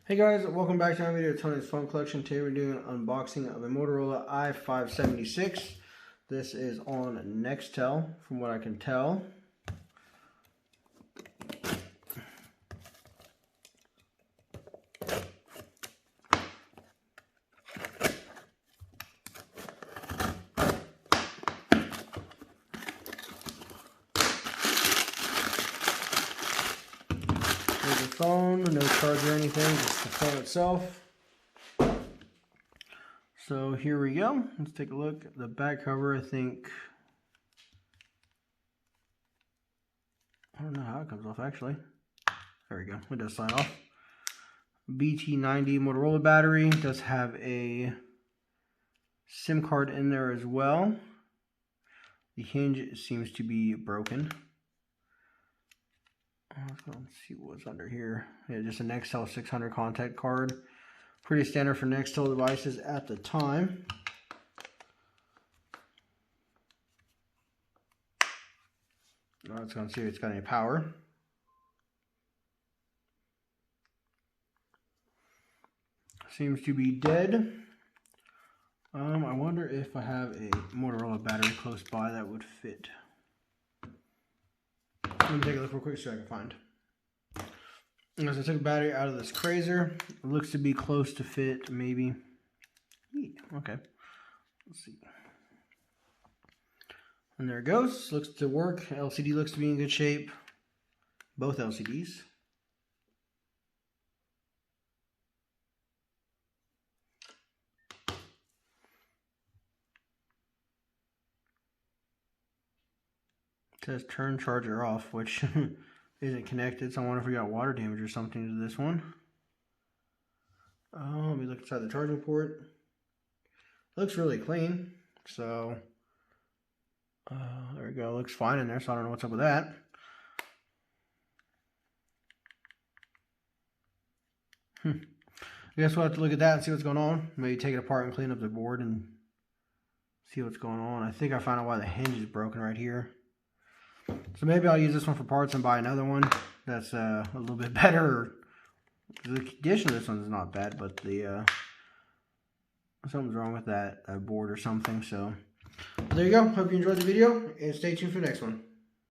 Hey guys, welcome back to my video, Tony's Phone Collection. Today we're doing an unboxing of a Motorola I576. This is on Nextel, from what I can tell. There's the phone, no charge or anything, just the phone itself. So here we go. Let's take a look at the back cover. I don't know how it comes off actually. There we go. It does slide off. BT90 Motorola battery. It does have a SIM card in there as well. The hinge seems to be broken. Let's go and see what's under here. Yeah, just a Nextel 600 contact card. Pretty standard for Nextel devices at the time. Let's go and see if it's got any power. Seems to be dead. I wonder if I have a Motorola battery close by that would fit. Let me take a look real quick so I can find. As I took the battery out of this crazer, it looks to be close to fit, maybe. Okay, let's see. And there it goes. Looks to work. LCD looks to be in good shape. Both LCDs. It says turn charger off, which isn't connected, so I wonder if we got water damage or something to this one. Let me look inside the charging port. Looks really clean, so there we go. Looks fine in there, so I don't know what's up with that. I guess we'll have to look at that and see what's going on. Maybe take it apart and clean up the board and see what's going on. I think I found out why the hinge is broken right here. So maybe I'll use this one for parts and buy another one that's a little bit better. The condition of this one is not bad, but the something's wrong with that board or something. So there you go. Hope you enjoyed the video and stay tuned for the next one.